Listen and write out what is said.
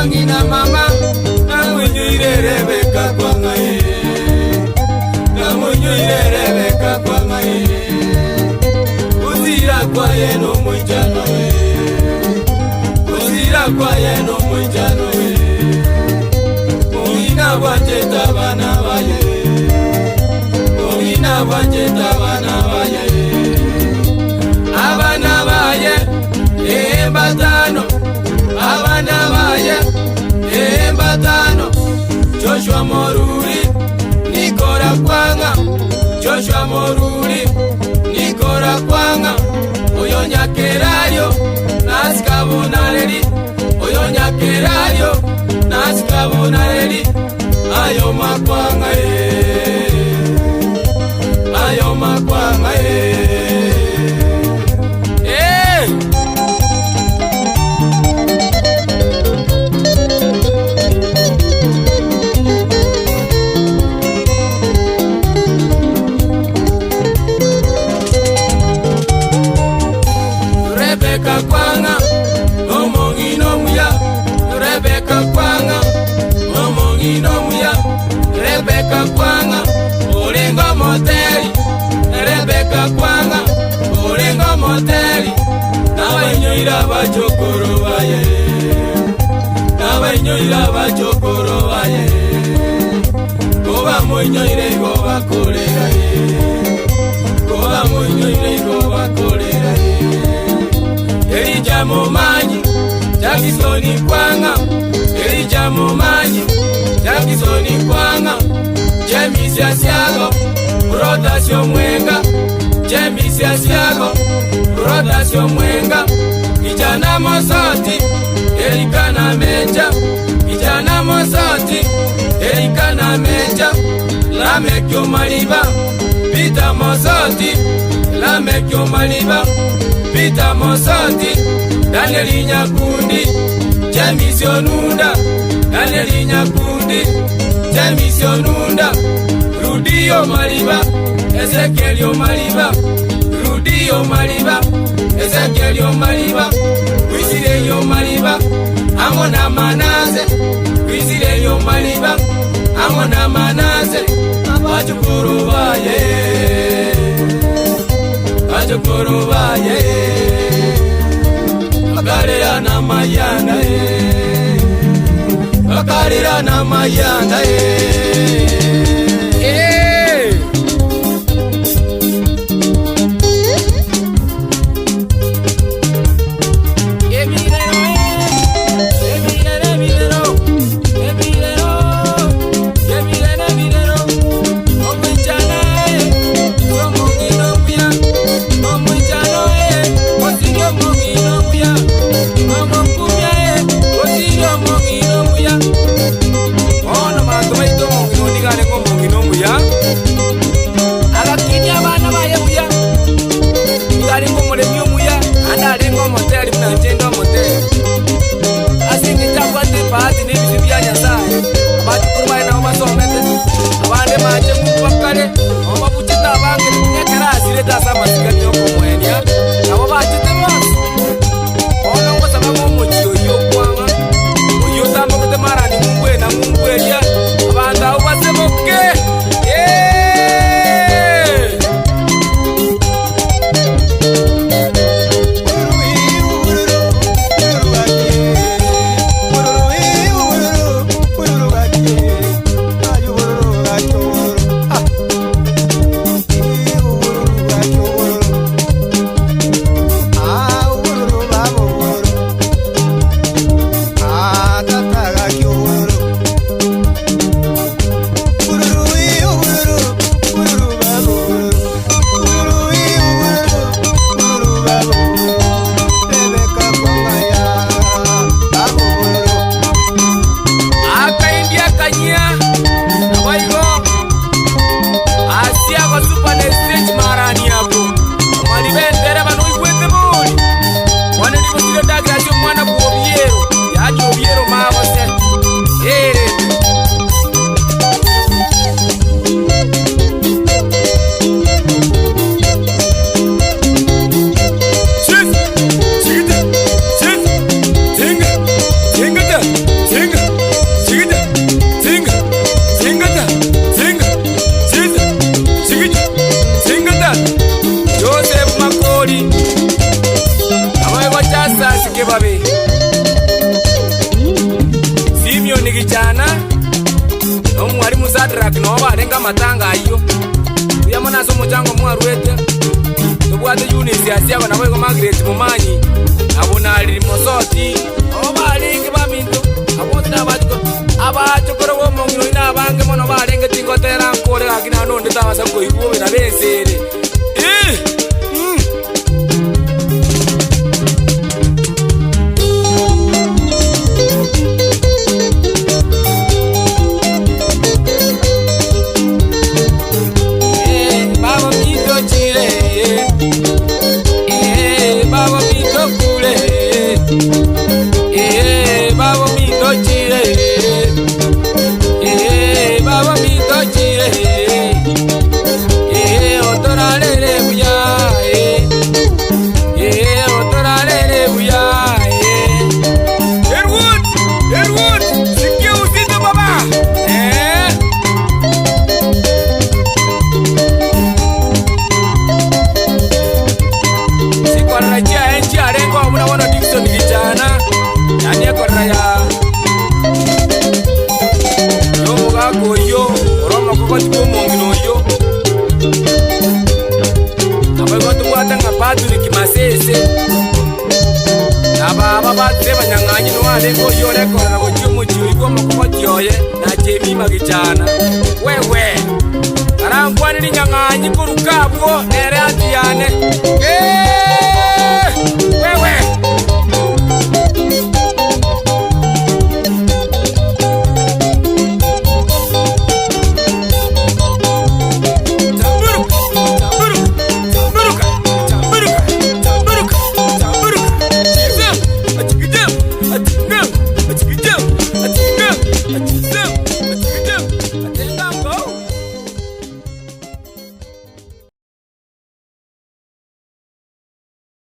ngina mama namwenyoire Rebeka kwanga ye namwenyoire Rebeka kwanga ye uzira kwa ye no mwijano ye uzira kwa ye no mwijano ye ongina wajeta bana baye ongina wajeta bana baye abana baye embatano abana baye embatano Joshua Moruri nikora kwanga Joshua Moruri nikora kwanga oyo nyakerayo nasikabonareri oyo nyakerayo nasikabonareri ayo makwanga ayo makwanga Rebeka kwanga omongi no muya Rebeka kwanga omongi no muya Rebeka kwanga olingo moteri Rebeka kwanga olingo moteri nabanyoira bachokoro baye nabanyoira bachokoro baye koba monyoire go bakolera koba monyoire go bakolera Elija mumanyi Jackisoni kwanga Elija mumanyi Jackisoni kwanga Jemisi asiago rotasyon mwenga Jemisi asiago rotasyon mwenga Kijana mosoti Elikana meja Kijana mosoti Elikana meja Lamekyo maliba Pita mosoti Lamekyo maliba Pita mosoti Danieli Nyakundi Jemisi onunda Danieli Nyakundi Jemisi onunda Rudio maliba Ezekielio maliba Rudio maliba Ezekielio maliba Wisileyo maliba Amona manaze Wisileyo maliba Amona manaze Bachukuru baye Bachukuru baye Bakarira na mayanda Bakarira na mayanda Zinga, zigida, zinga, zingata, zinga, ziza, zigida, zingata. Joseph Makori, abaye bachasa sike babe. Simeon Gijana, nomwari Musadrak no barenga matanga ayo. Uyamona so mujango mwarwete. Tubwate Eunice asiaba nawe ko Margaret Mumanyi. Abona ali Mosoti, obalingi baminto. Abona abachokoro bo mongino ina bange mono barenge tingotera nkore agina nonde tabasa ko ikuwe na besere. Lengo yore kora ko chumu chui ko mo tioye na Jemi Magijana wewe arangwani ni nyanganyi ko rukabwo nere atiyane